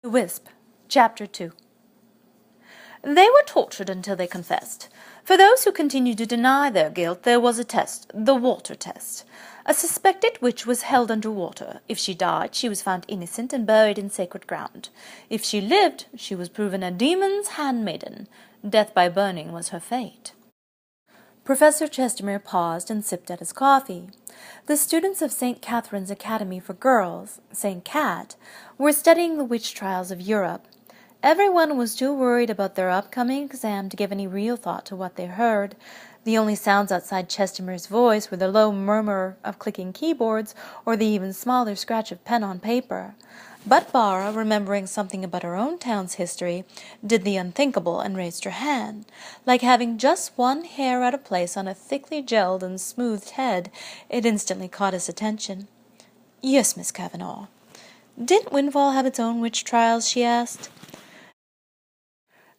Wisp, Chapter 2. They were tortured until they confessed. For those who continued to deny their guilt, there was a test, the water test. A suspected witch was held under water. If she died, she was found innocent and buried in sacred ground. If she lived, she was proven a demon's handmaiden. Death by burning was her fate. Professor Chestermere paused and sipped at his coffee. The students of St. Catherine's Academy for Girls, St. Cat, were studying the witch trials of Europe. Everyone was too worried about their upcoming exam to give any real thought to what they heard. The only sounds outside Chestermere's voice were the low murmur of clicking keyboards or the even smaller scratch of pen on paper. But Bara, remembering something about her own town's history, did the unthinkable and raised her hand. Like having just one hair out of place on a thickly gelled and smoothed head, it instantly caught his attention. "Yes, Miss Kavanagh." "Didn't Windfall have its own witch trials?" she asked.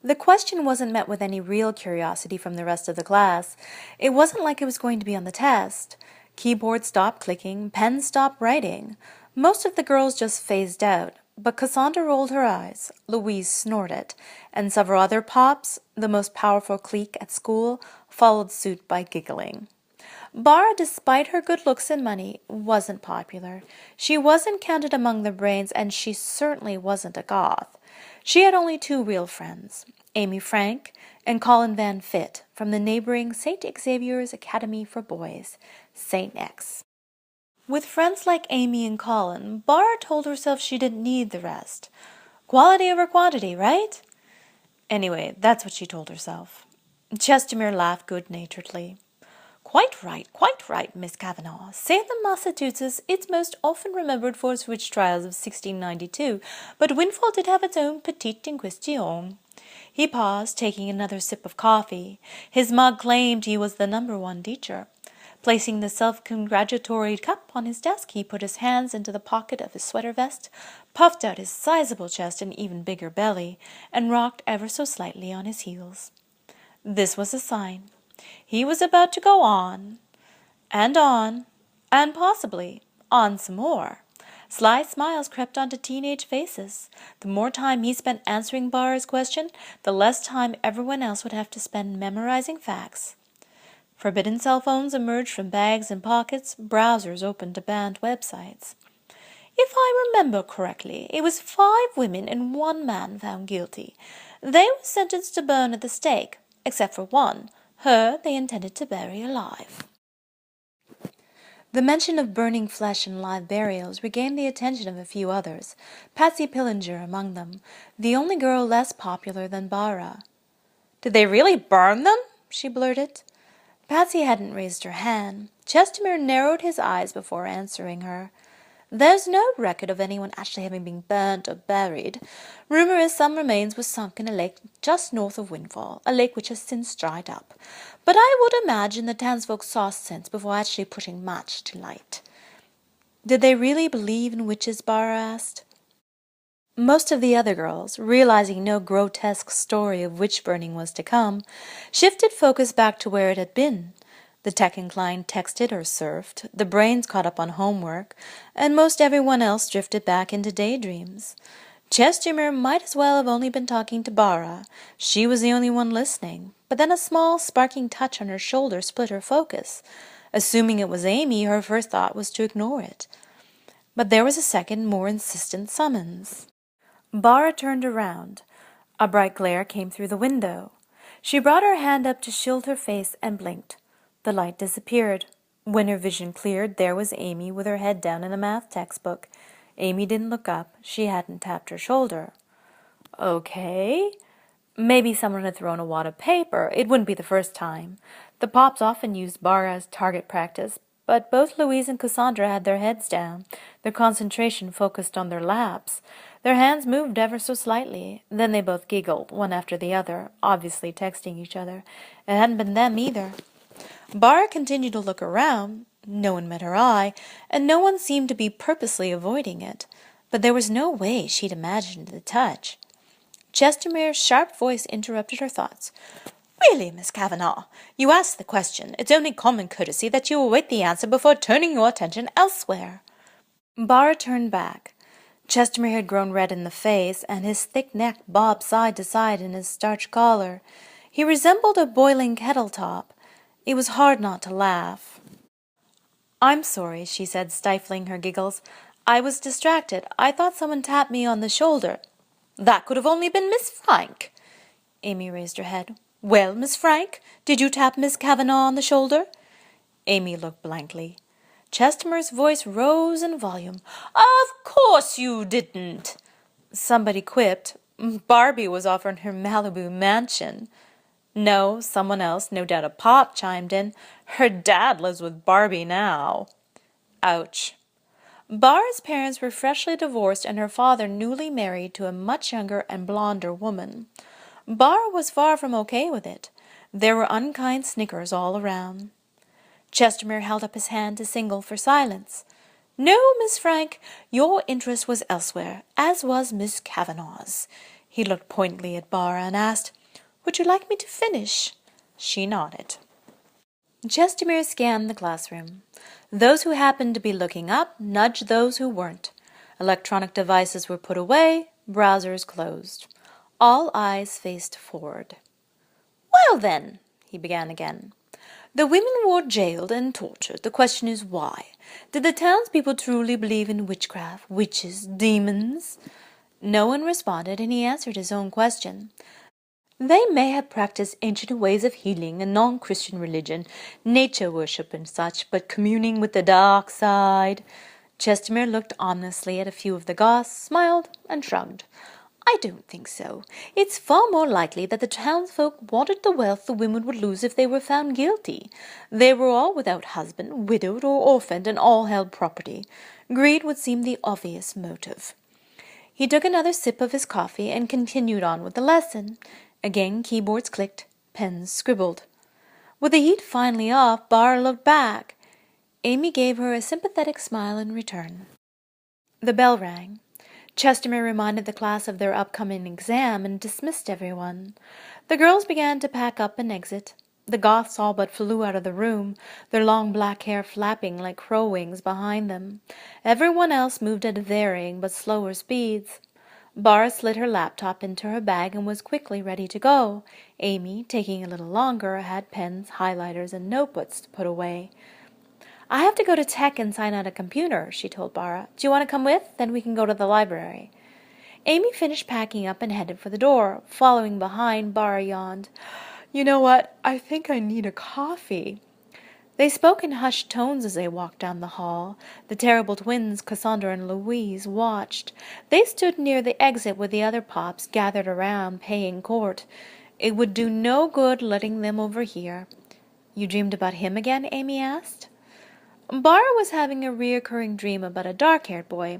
The question wasn't met with any real curiosity from the rest of the class. It wasn't like it was going to be on the test. Keyboards stopped clicking, pens stopped writing. Most of the girls just phased out, but Cassandra rolled her eyes, Louise snorted, and several other pops, the most powerful clique at school, followed suit by giggling. Bara, despite her good looks and money, wasn't popular. She wasn't counted among the brains, and she certainly wasn't a goth. She had only two real friends, Amy Frank and Colin Van Fitt, from the neighboring St. Xavier's Academy for Boys, St. X. With friends like Amy and Colin, Bara told herself she didn't need the rest. Quality over quantity, right? Anyway, that's what she told herself. Chestermere laughed good-naturedly. Quite right, Miss Kavanagh. Salem, Massachusetts, it's most often remembered for its witch trials of 1692, but Windfall did have its own petite inquisition. He paused, taking another sip of coffee. His mug claimed he was the #1 teacher. Placing the self-congratulatory cup on his desk, he put his hands into the pocket of his sweater vest, puffed out his sizable chest and even bigger belly, and rocked ever so slightly on his heels. This was a sign. He was about to go on, and possibly on some more. Sly smiles crept onto teenage faces. The more time he spent answering Bara's question, the less time everyone else would have to spend memorizing facts. Forbidden cell phones emerged from bags and pockets, browsers opened to banned websites. If I remember correctly, it was 5 women and 1 man found guilty. They were sentenced to burn at the stake, except for one. Her they intended to bury alive. The mention of burning flesh and live burials regained the attention of a few others, Patsy Pillinger among them, the only girl less popular than Bara. "Did they really burn them?" she blurted. Patsy hadn't raised her hand. Chestermere narrowed his eyes before answering her. "There's no record of anyone actually having been burnt or buried. Rumor is some remains were sunk in a lake just north of Windfall, a lake which has since dried up. But I would imagine the townsfolk saw sense before actually putting match to light." "Did they really believe in witches?" Bara asked. Most of the other girls, realizing no grotesque story of witch-burning was to come, shifted focus back to where it had been. The tech-inclined texted or surfed, the brains caught up on homework, and most everyone else drifted back into daydreams. Chestermere might as well have only been talking to Bara. She was the only one listening, but then a small, sparking touch on her shoulder split her focus. Assuming it was Amy, her first thought was to ignore it. But there was a second, more insistent summons. Bara turned around. A bright glare came through the window. She brought her hand up to shield her face and blinked. The light disappeared. When her vision cleared, there was Amy with her head down in a math textbook. Amy didn't look up. She hadn't tapped her shoulder. Okay. Maybe someone had thrown a wad of paper. It wouldn't be the first time. The Pops often used Bara as target practice, but both Louise and Cassandra had their heads down, their concentration focused on their laps. Their hands moved ever so slightly. Then they both giggled, one after the other, obviously texting each other. It hadn't been them either. Bara continued to look around. No one met her eye, and no one seemed to be purposely avoiding it. But there was no way she'd imagined the touch. Chestermere's sharp voice interrupted her thoughts. "Really, Miss Kavanagh, you asked the question. It's only common courtesy that you await the answer before turning your attention elsewhere." Bara turned back. Chestermere had grown red in the face, and his thick neck bobbed side to side in his starched collar. He resembled a boiling kettle top. It was hard not to laugh. "I'm sorry," she said, stifling her giggles. "I was distracted. I thought someone tapped me on the shoulder." "That could have only been Miss Frank." Amy raised her head. "Well, Miss Frank, did you tap Miss Kavanagh on the shoulder?" Amy looked blankly. Chestermer's voice rose in volume. "Of course you didn't." Somebody quipped. Barbie was offering her Malibu mansion. No, someone else, no doubt a pop, chimed in. "Her dad lives with Barbie now." Ouch. Bara's parents were freshly divorced and her father newly married to a much younger and blonder woman. Bara was far from okay with it. There were unkind snickers all around. Chestermere held up his hand to signal for silence. "No, Miss Frank, your interest was elsewhere, as was Miss Kavanagh's." He looked pointedly at Bara and asked, "Would you like me to finish?" She nodded. Chestermere scanned the classroom. Those who happened to be looking up nudged those who weren't. Electronic devices were put away, browsers closed. All eyes faced forward. "Well, then," he began again. "The women were jailed and tortured. The question is why? Did the townspeople truly believe in witchcraft, witches, demons?" No one responded, and he answered his own question. "They may have practiced ancient ways of healing, a non-Christian religion, nature worship and such, but communing with the dark side." Chestermere looked ominously at a few of the goths, smiled, and shrugged. "I don't think so. It's far more likely that the townsfolk wanted the wealth the women would lose if they were found guilty. They were all without husband, widowed or orphaned, and all held property. Greed would seem the obvious motive." He took another sip of his coffee and continued on with the lesson. Again keyboards clicked, pens scribbled. With the heat finally off, Bara looked back. Amy gave her a sympathetic smile in return. The bell rang. Chestermere reminded the class of their upcoming exam and dismissed everyone. The girls began to pack up and exit. The goths all but flew out of the room, their long black hair flapping like crow wings behind them. Everyone else moved at varying but slower speeds. Bara slid her laptop into her bag and was quickly ready to go. Amy, taking a little longer, had pens, highlighters, and notebooks to put away. "I have to go to tech and sign out a computer," she told Bara. "Do you want to come with? Then we can go to the library." Amy finished packing up and headed for the door. Following behind, Bara yawned. "You know what? I think I need a coffee." They spoke in hushed tones as they walked down the hall. The terrible twins, Cassandra and Louise, watched. They stood near the exit with the other pops gathered around, paying court. It would do no good letting them overhear. "You dreamed about him again?" Amy asked. Bara was having a reoccurring dream about a dark-haired boy.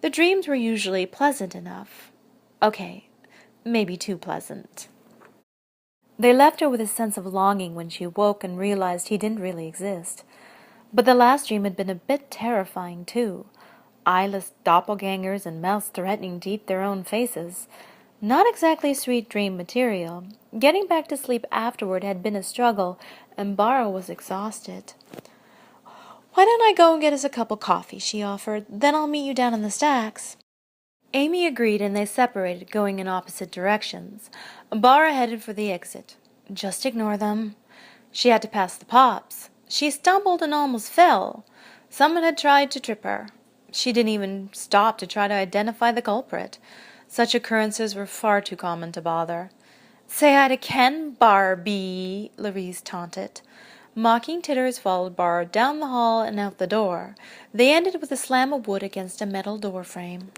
The dreams were usually pleasant enough. Okay, maybe too pleasant. They left her with a sense of longing when she woke and realized he didn't really exist. But the last dream had been a bit terrifying, too. Eyeless doppelgangers and mouths threatening to eat their own faces. Not exactly sweet dream material. Getting back to sleep afterward had been a struggle, and Bara was exhausted. "Why don't I go and get us a cup of coffee?" she offered. "Then I'll meet you down in the stacks." Amy agreed, and they separated, going in opposite directions. Bara headed for the exit. Just ignore them. She had to pass the pops. She stumbled and almost fell. Someone had tried to trip her. She didn't even stop to try to identify the culprit. Such occurrences were far too common to bother. "Say hi to Ken, Barbie," Louise taunted. Mocking titters followed Bara down the hall and out the door. They ended with a slam of wood against a metal door frame.